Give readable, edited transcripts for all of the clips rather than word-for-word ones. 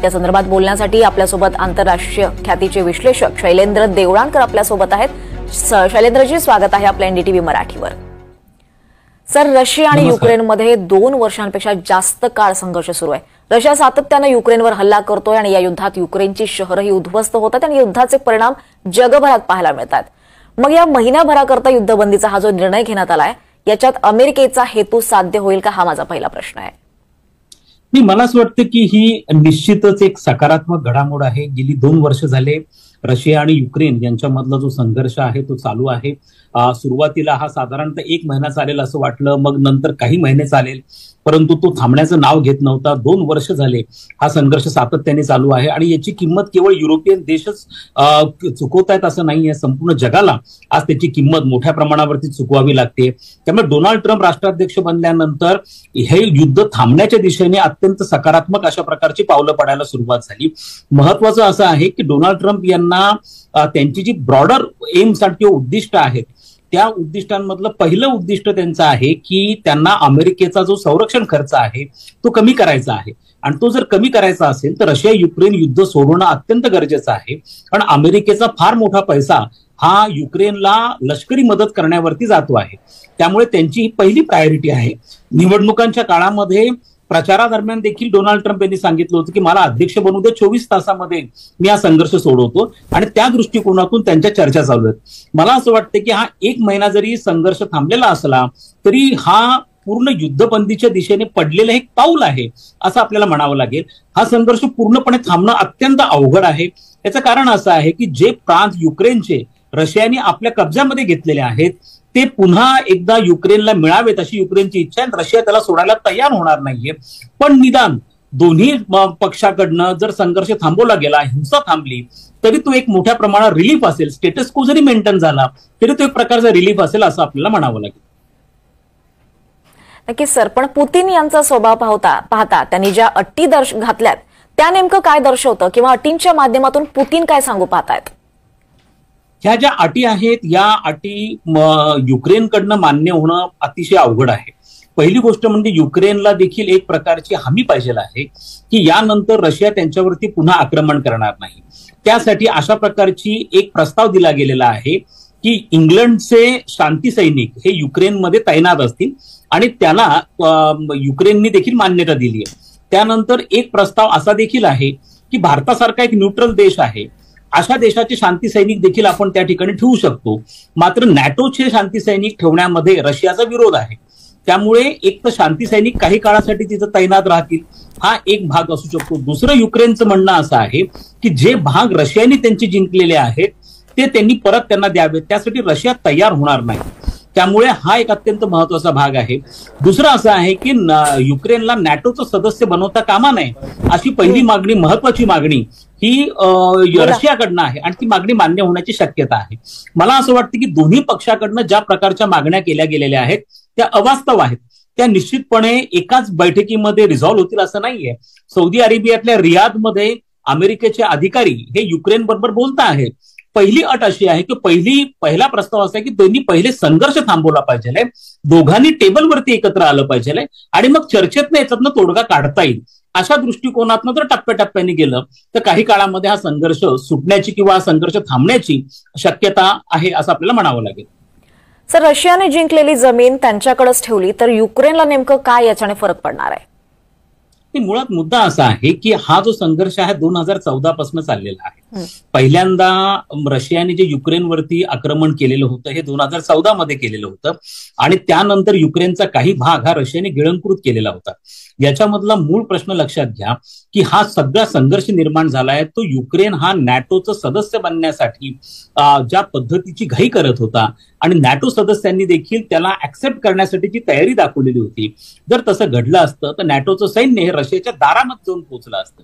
त्या संदर्भात बोलण्यासाठी आपल्यासोबत आंतरराष्ट्रीय ख्यातीचे विश्लेषक शैलेंद्र देवळाणकर आपल्यासोबत आहेत। शैलेंद्रजी, स्वागत आहे आपल्या एनडीटीव्ही मराठीवर। सर, रशिया आणि युक्रेनमध्ये 2 वर्षांपेक्षा जास्त काळ संघर्ष सुरू आहे। रशिया सातत्याने युक्रेनवर हल्ला करतोय आणि या युद्धात युक्रेनची शहरही उद्ध्वस्त होतात आणि युद्धाचे परिणाम जगभरात पाहायला मिळतात। मग या महिनाभराकरता युद्धबंदीचा हा जो निर्णय घेण्यात आलाय, याच्यात अमेरिकेचा हेतू साध्य होईल का, हा माझा पहिला प्रश्न आहे। मला असं वाटतं की ही निश्चितच एक सकारात्मक घडामोड आहे। गेली 2 वर्ष झाले रशिया आणि युक्रेन यांच्यामधला जो संघर्ष आहे तो चालू आहे। सुरुवातीला हा साधारणतः 1 महिना चालेल असं वाटलं, मग नंतर काही महिने चालेल, परंतु तो थांबण्याचं नाव घेत नव्हता। 2 वर्ष झाले हा संघर्ष सातत्याने चालू आहे आणि याची किंमत केवळ युरोपियन देशच चुकवत आहेत असं नाहीये, संपूर्ण जगाला आज त्याची किंमत मोठ्या प्रमाणावरती चुकवावी लागते। त्यामुळे डोनाल्ड ट्रम्प राष्ट्राध्यक्ष बनल्यानंतर हे युद्ध थांबण्याच्या दिशेने अत्यंत सकारात्मक अशा प्रकारची पावलं पडायला सुरुवात झाली। महत्वाचं असं आहे की डोनाल्ड ट्रम्प यांना त्यांची जी ब्रॉडर एम्स आणि उद्दिष्ट आहेत, त्या उद्दिष्टांमधलं पहिलं उद्दिष्ट त्यांचं आहे की त्यांना अमेरिकेचा जो संरक्षण खर्च आहे तो कमी करायचा आहे। आणि तो जर कमी करायचा असेल तर रशिया युक्रेन युद्ध सोडवणं अत्यंत गरजेचं आहे, कारण अमेरिकेचा फार मोठा पैसा हा युक्रेनला लष्करी मदत करण्यावरती जातो आहे। त्यामुळे त्यांची पहिली प्रायोरिटी आहे। निवडणुकांच्या काळामध्ये प्रचारादरम्यान देखील डोनाल्ड ट्रम्प यांनी सांगितलं होतं की मला अध्यक्ष बनू दे, 24 तासामध्ये मी हा संघर्ष सोडवतो, आणि त्या दृष्टिकोनातून त्यांच्या चर्चा चालू आहेत। मला असं वाटतं की हा 1 महिना जरी संघर्ष थांबलेला असला तरी हा पूर्ण युद्धबंदीच्या दिशेने पडलेलं एक पाऊल आहे असं आपल्याला म्हणावं लागेल। हा संघर्ष पूर्णपणे थांबणं अत्यंत अवघड आहे। याचं कारण असं आहे की जे प्रांत युक्रेनचे रशियाने आपल्या कब्जामध्ये घेतलेले आहेत ते पुन्हा एकदा युक्रेनला मिळावेत अशी युक्रेनची इच्छा आहे। रशिया त्याला सोडायला तयार होणार नाहीये, पण निदान दोन्ही पक्षाकडनं जर संघर्ष थांबवला गेला, हिंसा थांबली, तरी तो एक मोठ्या प्रमाणात रिलीफ असेल। स्टेटस को जरी मेंटेन झाला तरी तो एक प्रकारचा रिलीफ असेल असं आपल्याला म्हणावं लागेल। नक्कीच सर, पण पुतीन यांचा स्वभाव पाहता त्यांनी ज्या अटी घातल्यात त्या नेमकं काय दर्शवतं, किंवा अटींच्या माध्यमातून पुतीन काय सांगू पाहतायत? ह्या ज्या अटी आहेत या अटी युक्रेनकडनं मान्य होणं अतिशय अवघड आहे। पहिली गोष्ट म्हणजे युक्रेनला देखील एक प्रकारची हमी पाहिजे आहे की यानंतर रशिया त्यांच्यावरती पुन्हा आक्रमण करणार नाही। त्यासाठी अशा प्रकारची एक प्रस्ताव दिला गेलेला आहे की इंग्लंडचे शांती सैनिक हे युक्रेनमध्ये तैनात असतील आणि त्याला युक्रेनने देखील मान्यता दिली आहे। त्यानंतर एक प्रस्ताव असा देखील आहे की भारतासारखा एक न्यूट्रल देश आहे, अशा देशाचे शांती सैनिक देखील आपण त्या ठिकाणी ठेवू शकतो। मात्र नॅटोचे शांती सैनिक ठेवण्यामध्ये रशियाचा विरोध आहे। त्यामुळे एक तर शांती सैनिक काही काळासाठी तिथं तैनात राहतील, हा एक भाग असू शकतो। दुसरं युक्रेनचं म्हणणं असं आहे की जे भाग रशियाने त्यांचे जिंकलेले आहेत ते त्यांनी परत त्यांना द्यावेत, त्यासाठी रशिया तयार होणार नाही। त्यामुळे हा एक अत्यंत महत्वाचा भाग आहे। दुसरं असं आहे की युक्रेनला नॅटोचं सदस्य बनवता कामा नये अशी पहिली मागणी, महत्वाची मागणी ही रशियाकडनं आहे आणि ती मागणी मान्य होण्याची शक्यता आहे। मला असं वाटतं की दोन्ही पक्षाकडनं ज्या प्रकारच्या मागण्या केल्या गेलेल्या आहेत त्या अवास्तव आहेत। त्या निश्चितपणे एकाच बैठकीमध्ये रिझॉल्व्ह होतील असं नाहीये। सौदी अरेबियातल्या रियादमध्ये अमेरिकेचे अधिकारी हे युक्रेन बरोबर बोलत आहेत। पहिली अट अशी आहे की पहिला प्रस्ताव असा आहे की दोन्ही पहिले संघर्ष थांबवला पाहिजे, दोघांनी टेबलवरती एकत्र आलं पाहिजे आणि मग चर्चेतनं याच्यातनं तोडगा काढता येईल। अशा दृष्टिकोनातनं जर टप्प्याटप्प्याने गेलं तर काही काळामध्ये हा संघर्ष सुटण्याची किंवा हा संघर्ष थांबण्याची शक्यता आहे असं आपल्याला म्हणावं लागेल। सर, रशियाने जिंकलेली जमीन त्यांच्याकडेच ठेवली तर युक्रेनला नेमकं काय याच्याने फरक पडणार आहे? मुळात मुद्दा असा आहे की हा जो संघर्ष आहे 2014 पासून चाललेला आहे। पहिल्यांदा रशियाने जे युक्रेनवरती आक्रमण केलेलं होतं हे 2014 मध्ये केलेलं होतं आणि त्यानंतर युक्रेनचा काही भाग हा रशियाने गिळंकृत केलेला होता। याच्यामधला मूळ प्रश्न लक्षात घ्या की हा सगळा संघर्ष निर्माण झालाय तो युक्रेन हा नॅटोचं सदस्य बनण्यासाठी ज्या पद्धतीची घाई करत होता आणि नॅटो सदस्यांनी देखील त्याला ऍक्सेप्ट करण्यासाठीची तयारी दाखवलेली होती। जर तसं घडलं असतं तर नॅटोचं सैन्य हे रशियाच्या दारामध्ये जाऊन पोहोचलं असतं,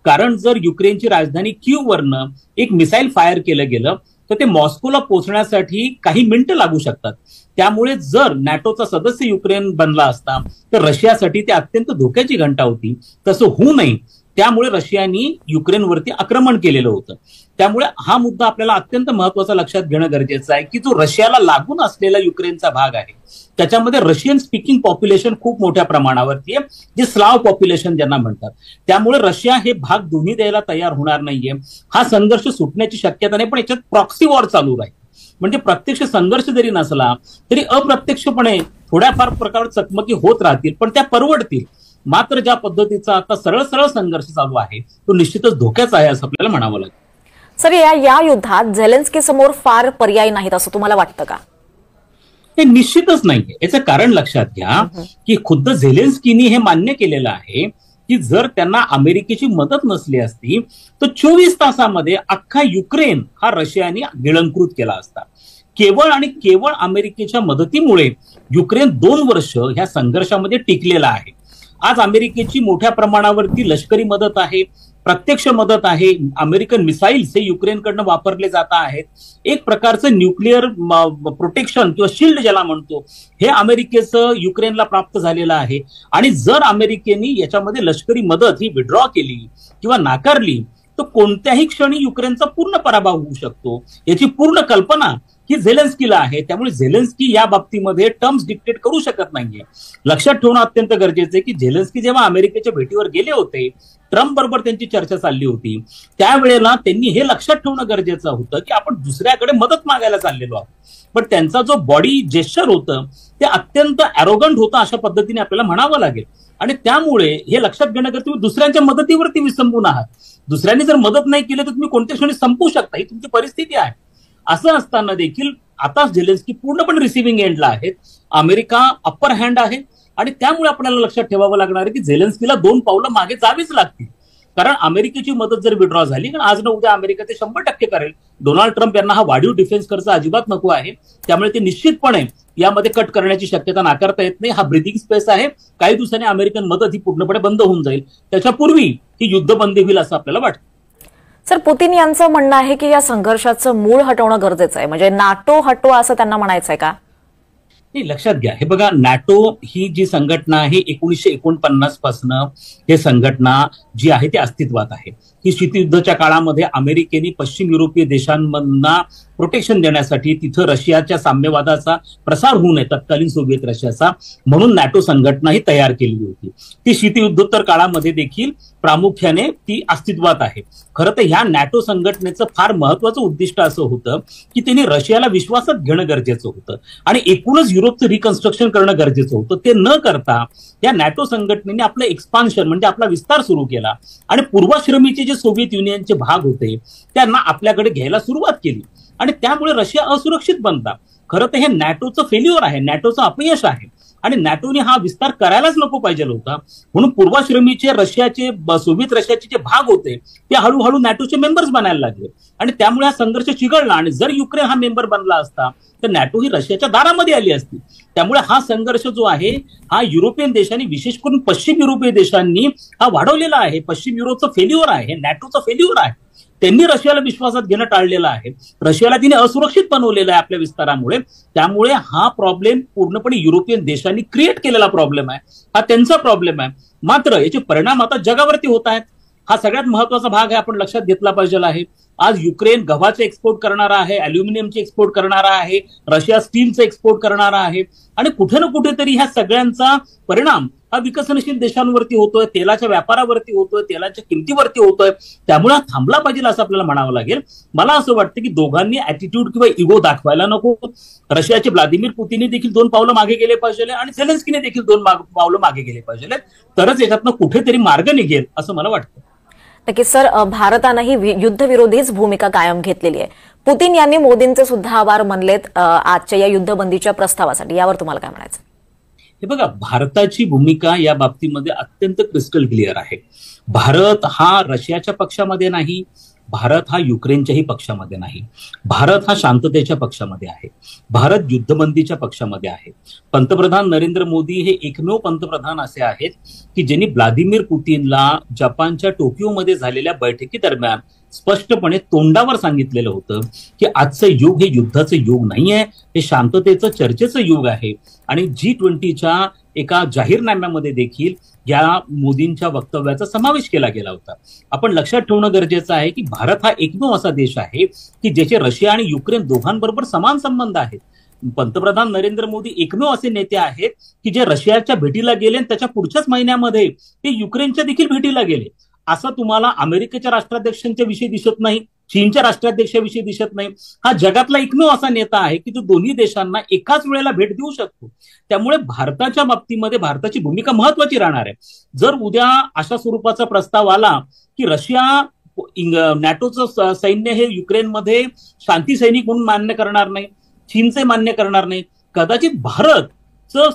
कारण जर युक्रेनची राजधानी कीववरनं एक मिसाईल फायर केलं गेलं तर ते मॉस्कोला पोहोचण्यासाठी काही मिनिटं लागू शकतात। त्यामुळे जर नॅटोचा सदस्य युक्रेन बनला असता तर रशियासाठी ते अत्यंत धोक्याची घंटा होती। तसं होऊ नये त्यामुळे रशियाने युक्रेनवरती आक्रमण केलेलं होतं. त्यामुळे हा मुद्दा आपल्याला अत्यंत महत्वाचा लक्षात घेणं गरजेचं आहे की जो रशियाला लागून असलेला युक्रेनचा भाग आहे त्याच्यामध्ये रशियन स्पीकिंग पॉप्युलेशन खूप मोठ्या प्रमाणावरती आहे, जे स्लाव पॉप्युलेशन ज्यांना म्हणतात. त्यामुळे रशिया हे भाग दोन्ही द्यायला तयार होणार नाहीये. हा संघर्ष सुटण्याची शक्यता नाही, पण याच्यात प्रॉक्सी वॉर चालू राहील. म्हणजे प्रत्यक्ष संघर्ष जरी नसला तरी अप्रत्यक्षपणे थोड्याफार प्रकारात चकमकी होत राहतील, पण त्या परवडतील. मात्र ज्या पद्धतीचा आता सरळ सरळ संघर्ष चालू आहे तो निश्चितच धोक्याचा आहे असं आपल्याला म्हणावं लागेल. सर, या युद्धात झेलेन्स्की समोर फार पर्याय नाहीत असं तुम्हाला वाटतं का? हे निश्चितच नाहीये. याचं कारण लक्षात घ्या की खुद्द झेलेन्स्कीनी हे मान्य केलेलं आहे की जर त्यांना अमेरिकेची मदत नसली असती तर 24 तासामध्ये अख्खा युक्रेन हा रशियाने गिळंकृत केला असता. केवळ आणि केवळ अमेरिकेच्या मदतीमुळे युक्रेन 2 वर्ष ह्या संघर्षामध्ये टिकलेला आहे. आज अमेरिकेची मोठ्या प्रमाणावरती लष्करी मदत आहे, प्रत्यक्ष मदत आहे. अमेरिकन मिसाईल्स हे युक्रेनकडनं वापरले जात आहेत. एक प्रकारचं न्यूक्लिअर प्रोटेक्शन किंवा शिल्ड ज्याला म्हणतो हे अमेरिकेचं युक्रेनला प्राप्त झालेलं आहे. आणि जर अमेरिकेने याच्यामध्ये लष्करी मदत ही विड्रॉ केली किंवा नाकारली तर कोणत्याही क्षणी युक्रेनचा पूर्ण पराभव होऊ शकतो याची पूर्ण कल्पना ही झेलेन्स्कीला आहे. त्यामुळे झेलेन्स्की या बाबतीमध्ये टर्म्स डिक्टेट करू शकत नाहीये. लक्षात ठेवणं अत्यंत गरजेचं आहे की झेलेन्स्की जेव्हा अमेरिकेच्या भेटीवर गेले होते, ट्रम्प बरोबर त्यांची चर्चा चालली होती, त्यावेळेला त्यांनी हे लक्षात ठेवणं गरजेचं होतं की आपण दुसऱ्याकडे मदत मागायला चाललेलो आहोत. पण त्यांचा जो बॉडी जेस्चर होतं ते अत्यंत अरोगंट होतं अशा पद्धतीने आपल्याला म्हणावं लागेल. आणि त्यामुळे हे लक्षात घेणं की तुम्ही दुसऱ्यांच्या मदतीवरती विसंबून आहात. दुसऱ्यांनी जर मदत नाही केली तर तुम्ही कोणत्या क्षणी संपू शकता, ही तुमची परिस्थिती आहे. असं असताना देखील आता झेलेन्स्की पूर्णपणे रिसिव्हिंग एंडला आहेत. अमेरिका अप्पर हँड आहे आणि त्यामुळे आपल्याला लक्षात ठेवावं लागणार आहे की झेलेन्स्कीला 2 पावलं मागे जावीच लागतील. कारण अमेरिकेची मदत जर विड्रॉ झाली, कारण आज ना उद्या अमेरिका ते 100% करेल. डोनाल्ड ट्रम्प यांना हा वाढीव डिफेन्स खर्च अजिबात नको आहे. त्यामुळे ते निश्चितपणे यामध्ये कट करण्याची शक्यता नाकारता येत नाही. हा ब्रिथिंग स्पेस आहे. काही दिवसांनी अमेरिकन मदत ही पूर्णपणे बंद होऊन जाईल. त्याच्यापूर्वी ही युद्धबंदी होईल असं आपल्याला वाटतं. सर, पुतिन यांचं म्हणणं आहे की या संघर्षाचं मूळ हटवणं गरजेचं आहे, म्हणजे नाटो हटवा असं त्यांना म्हणायचंय का? नाही, लक्षात घ्या, हे बघा, नॅटो ही जी संघटना आहे 1949 पासून हे संघटना जी आहे ती अस्तित्वात आहे. ही शीतयुद्धाच्या काळामध्ये अमेरिकेने पश्चिम युरोपीय देशांमधना प्रोटेक्शन देण्यासाठी तिथं रशियाच्या साम्यवादाचा प्रसार होऊ नये तत्कालीन सोव्हिएत रशियाचा म्हणून नॅटो संघटना ही तयार केली होती. ती शीतयुद्धोत्तर काळामध्ये देखील प्रामुख्याने ती अस्तित्वात आहे. खरं तर ह्या नॅटो संघटनेचं फार महत्वाचं उद्दिष्ट असं होतं की त्यांनी रशियाला विश्वासात घेणं गरजेचं होतं आणि एकूणच युरोपचं रिकन्स्ट्रक्शन करणं गरजेचं होतं. ते न करता या नॅटो संघटनेने आपलं एक्सपान्शन म्हणजे आपला विस्तार सुरू केला आणि पूर्वाश्रमीचे जे सोव्हिएत युनियनचे भाग होते त्यांना आपल्याकडे घ्यायला सुरुवात केली आणि त्यामुळे रशिया असुरक्षित बनला. खरं तर हे नॅटोचं फेल्युअर आहे, नॅटोचं अपयश आहे आणि नॅटोने हा विस्तार करायलाच नको पाहिजे होता. म्हणून पूर्वाश्रमीचे रशियाचे सोव्हिएत रशियाचे जे भाग होते ते हळूहळू नॅटोचे मेंबर्स बनायला लागले आणि त्यामुळे हा संघर्ष चिघळला. आणि जर युक्रेन हा मेंबर बनला असता तर नॅटो ही रशियाच्या दारामध्ये आली असती. त्यामुळे हा संघर्ष जो आहे हा युरोपियन देशांनी, विशेष करून पश्चिम युरोपीय देशांनी हा वाढवलेला आहे. पश्चिम युरोपचं फेल्युअर आहे, नॅटोचं फेल्युअर आहे. त्यांनी रशियाला विश्वासात घेणं टाळलेलं आहे. रशियाला तिने असुरक्षित बनवलेलं आहे आपल्या विस्तारामुळे. त्यामुळे हा प्रॉब्लेम पूर्णपणे युरोपियन देशांनी क्रिएट केलेला प्रॉब्लेम आहे, हा त्यांचा प्रॉब्लेम आहे. मात्र याचे परिणाम आता जगावरती होत आहेत. हा सगळ्यात महत्वाचा भाग आहे, आपण लक्षात घेतला पाहिजे आहे. आज युक्रेन गव्हाचे एक्सपोर्ट करणारा आहे, अल्युमिनियमचे एक्सपोर्ट करणारा आहे, रशिया स्टीलचे एक्सपोर्ट करणारा आहे आणि कुठे ना कुठेतरी ह्या सगळ्यांचा परिणाम हा विकसनशील देशांवरती होतोय, तेलाच्या व्यापारावरती होतोय, तेलाच्या किमतीवरती होतोय. त्यामुळे थांबला पाहिजे असं आपल्याला म्हणावं लागेल. मला असं वाटतं की दोघांनी ऍटिट्यूड किंवा इगो दाखवायला नको. रशियाचे व्लादिमीर पुतीनने देखील 2 पावलं मागे गेले पाहिजे आणि झेलेन्स्कीने देखील 2 पावलं मागे गेले पाहिजे, तरच याच्यातनं कुठेतरी मार्ग निघेल असं मला वाटतं. नक्कीच सर, भारतानंही युद्धविरोधीच भूमिका कायम घेतलेली आहे. पुतीन यांनी मोदींचे सुद्धा आभार मानलेत आजच्या या युद्धबंदीच्या प्रस्तावासाठी. यावर तुम्हाला काय म्हणायचं? हे बघा, भारताची भूमिका या बाबतीमध्ये अत्यंत क्रिस्टल क्लिअर आहे. भारत हा रशियाच्या पक्षामध्ये नाही, भारत हा युक्रेनच्याही पक्षामध्ये नाही, भारत हा शांततेच्या पक्षामध्ये आहे, भारत युद्धबंदीच्या पक्षामध्ये आहे. पंतप्रधान नरेंद्र मोदी हे एकमेव पंतप्रधान असे आहेत की ज्यांनी व्लादिमीर पुतीनला जपानच्या टोकियोमध्ये झालेल्या बैठकी दरम्यान स्पष्टपणे तोंडावर सांगितलेलं होतं की आजचं युग हे युद्धाचं युग नाहीये, हे शांततेचं चर्चेचं युग आहे. आणि G20च्या एका जाहीरनाम्यामध्ये देखील या मोदींच्या वक्तव्याचा समावेश केला गेला होता. आपण लक्षात ठेवणं गरजेचं आहे की भारत हा एकमेव असा देश आहे की ज्याचे रशिया आणि युक्रेन दोघांबरोबर समान संबंध आहेत. पंतप्रधान नरेंद्र मोदी एकमेव असे नेते आहेत की जे रशियाच्या भेटीला गेले आणि त्याच्या पुढच्याच महिन्यामध्ये ते युक्रेनच्या देखील भेटीला गेले. असं तुम्हाला अमेरिकेच्या राष्ट्राध्यक्षांच्या विषयी दिसत नाही, चीनच्या राष्ट्राध्यक्षाविषयी दिसत नाही. हा जगातला एकमेव असा नेता आहे की जो दोन्ही देशांना एकाच वेळेला भेट देऊ शकतो. त्यामुळे भारताच्या बाबतीमध्ये भारताची भूमिका महत्वाची राहणार आहे. जर उद्या अशा स्वरूपाचा प्रस्ताव आला की रशिया नॅटोचं सैन्य हे युक्रेनमध्ये शांती सैनिक म्हणून मान्य करणार नाही, चीनचे मान्य करणार नाही, कदाचित भारताचं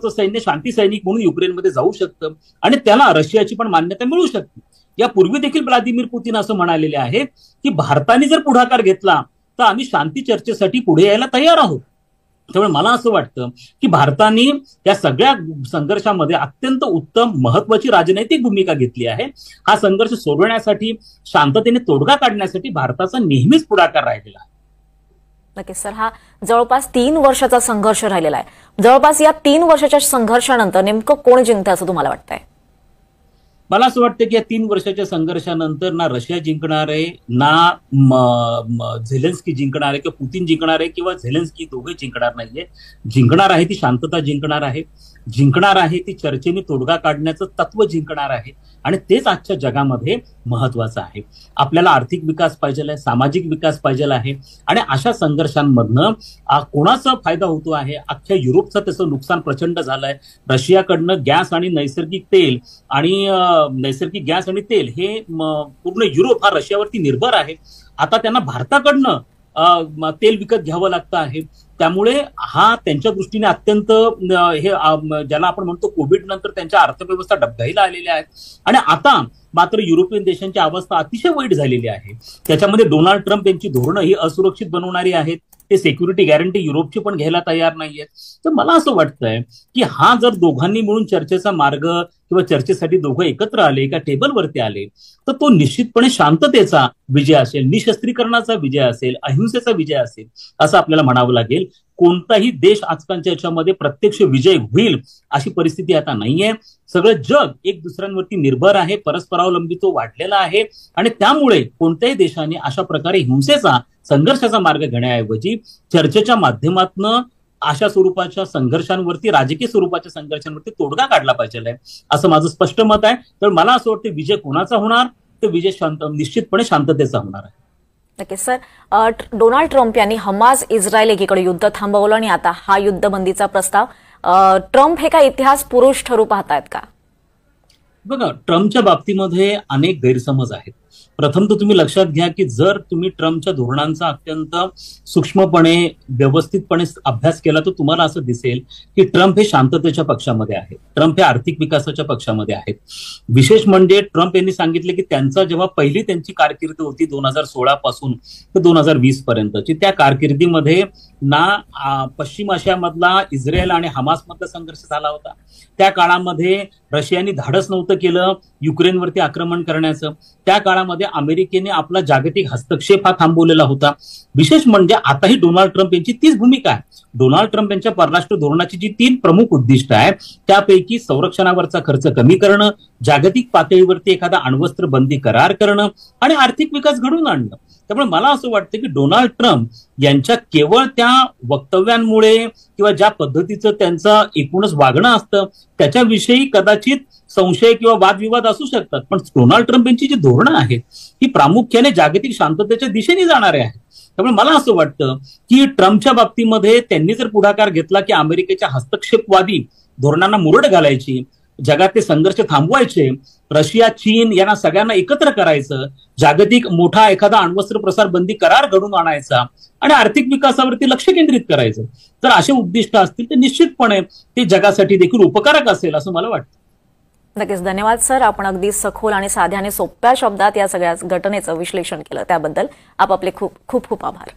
सैन्य शांती सैनिक म्हणून युक्रेनमध्ये जाऊ शकतं आणि त्याला रशियाची पण मान्यता मिळू शकते. यापूर्वी देखील व्लादिमीर पुतीन असं म्हणालेले आहे की भारताने जर पुढाकार घेतला तर आम्ही शांती चर्चेसाठी पुढे यायला तयार आहोत. त्यामुळे मला असं वाटतं की भारताने या सगळ्या संघर्षामध्ये अत्यंत उत्तम महत्वाची राजनैतिक भूमिका घेतली आहे. हा संघर्ष सोडवण्यासाठी, शांततेने तोडगा काढण्यासाठी भारताचा नेहमीच पुढाकार राहिलेला आहे. नक्कीच सर, हा जवळपास 3 वर्षाचा संघर्ष राहिलेला आहे. जवळपास या 3 वर्षाच्या संघर्षानंतर नेमकं कोण जिंकतं असं तुम्हाला वाटतंय? मला असं वाटतं की या 3 वर्षाच्या संघर्षानंतर ना रशिया जिंकणार आहे, ना झेलेन्स्की जिंकणार आहे किंवा पुतीन जिंकणार आहे किंवा झेलेन्स्की दोघे जिंकणार नाहीये. जिंकणार आहे ती शांतता जिंकणार आहे, जिंकणार आहे ती चर्चेने तोडगा काढण्याचं तत्व जिंकणार आहे. आणि तेच आजच्या जगामध्ये महत्वाचं आहे. आपल्याला आर्थिक विकास पाहिजे आहे, सामाजिक विकास पाहिजे आहे आणि अशा संघर्षांमधनं कोणाचा फायदा होतो आहे? अख्ख्या युरोपचं त्याचं नुकसान प्रचंड झालंय. रशियाकडनं गॅस आणि नैसर्गिक गॅस आणि तेल हे पूर्ण युरोप हा रशियावरती निर्भर आहे. आता त्यांना भारताकडनं तेल विकत घ्यावं लागतं आहे. त्यामुळे हा त्यांच्या दृष्टीने अत्यंत हे ज्याला आपण म्हणतो कोविड नंतर त्यांच्या अर्थव्यवस्था डबघाईला आलेल्या आहेत. आणि आता मात्र युरोपियन देशांची अवस्था अतिशय वाईट झालेली आहे. त्याच्यामध्ये डोनाल्ड ट्रम्प यांची धोरणं ही असुरक्षित बनवणारी आहेत. ते सिक्युरिटी गॅरंटी युरोपची पण घ्यायला तयार नाहीयेत. तर मला असं वाटतंय की हा जर दोघांनी मिळून चर्चेचा मार्ग किंवा चर्चेसाठी दोघं एकत्र आले, एका टेबलवरती आले तर तो निश्चितपणे शांततेचा विजय असेल, निशस्त्रीकरणाचा विजय असेल, अहिंसेचा विजय असेल असं आपल्याला म्हणावं लागेल. कोणताही देश आजकालच्या याच्यामध्ये प्रत्यक्ष विजय होईल अशी परिस्थिती आता नाहीये. सगळं जग एक दुसऱ्यांवरती निर्भर आहे, परस्परावलंबी तो वाढलेला आहे आणि त्यामुळे कोणत्याही देशाने अशा प्रकारे हिंसेचा, संघर्षाचा मार्ग घेण्याऐवजी चर्चेच्या माध्यमातून अशा स्वरूपाच्या संघर्षांवरती, राजकीय स्वरूपाच्या संघर्षांवरती तोडगा काढला पाहिजे असं माझं स्पष्ट मत आहे. तर मला असं वाटतं विजय कोणाचा होणार? तर विजय निश्चितपणे शांततेचा होणार आहे. नक्कीच सर, डोनाल्ड ट्रम्प यांनी हमास इस्रायल एकीकडे युद्ध थांबवलं आणि आता हा युद्धबंदीचा प्रस्ताव, ट्रम्प हे काय इतिहास पुरुष ठरू पाहतायत का? बघा, ट्रम्पच्या बाबतीमध्ये अनेक गैरसमज आहेत. प्रथम तर तुम्ही लक्षात घ्या की जर तुम्ही ट्रम्पच्या धोरणांचा अत्यंत सूक्ष्मपणे, व्यवस्थितपणे अभ्यास केला तर तुम्हाला असं दिसेल की ट्रम्प हे शांततेच्या पक्षामध्ये आहेत, ट्रम्प हे आर्थिक विकासाच्या पक्षामध्ये आहेत. विशेष म्हणजे ट्रम्प यांनी सांगितले की त्यांचा जेव्हा पहिली त्यांची कारकीर्द होती 2016 पासून ते 2020 पर्यंतची, त्या कारकिर्दीमध्ये ना पश्चिम आशियामधला इस्रायल आणि हमास मधला संघर्ष झाला होता. त्या काळामध्ये रशियाने धाडस नव्हतं केलं युक्रेनवरती आक्रमण करण्याचं. त्या काळामध्ये अमेरिकेने आपला जागतिक हस्तक्षेप हा थांबवलेला होता. विशेष म्हणजे आताही डोनाल्ड ट्रम्प यांची तीच भूमिका आहे. डोनाल्ड ट्रम्प यांच्या परराष्ट्र धोरणाची जी 3 प्रमुख उद्दिष्ट आहेत त्यापैकी संरक्षणावरचा खर्च कमी करणं, जागतिक पातळीवरती एखादा अण्वस्त्र बंदी करार करणं आणि आर्थिक विकास घडवून आणणं. त्यामुळे मला असं वाटतं की डोनाल्ड ट्रम्प यांच्या केवळ त्या वक्तव्यांमुळे किंवा ज्या पद्धतीचं त्यांचं एकूणच वागणं असतं त्याच्याविषयी कदाचित संशय किंवा वादविवाद असू शकतात, पण डोनाल्ड ट्रम्प यांची जी धोरणं आहेत ही प्रामुख्याने जागतिक शांततेच्या दिशेने जाणारे आहेत. त्यामुळे मला असं वाटतं की ट्रम्पच्या बाबतीमध्ये त्यांनी जर पुढाकार घेतला की अमेरिकेच्या हस्तक्षेपवादी धोरणांना मुरड घालायची, जगातले संघर्ष थांबवायचे, रशिया, चीन यांना सगळ्यांना एकत्र करायचं, जागतिक मोठा एखादा अण्वस्त्र प्रसार बंदी करार घडून आणायचा आणि आर्थिक विकासावरती लक्ष केंद्रित करायचं, तर असे उद्दिष्ट असतील तर निश्चितपणे ते जगासाठी देखील उपकारक असेल असं मला वाटतं. नक्कीच, धन्यवाद सर. आपण अगदी सखोल आणि साध्या आणि सोप्या शब्दात या सगळ्या घटनेचं विश्लेषण केलं त्याबद्दल आपले खूप खूप खूप आभार.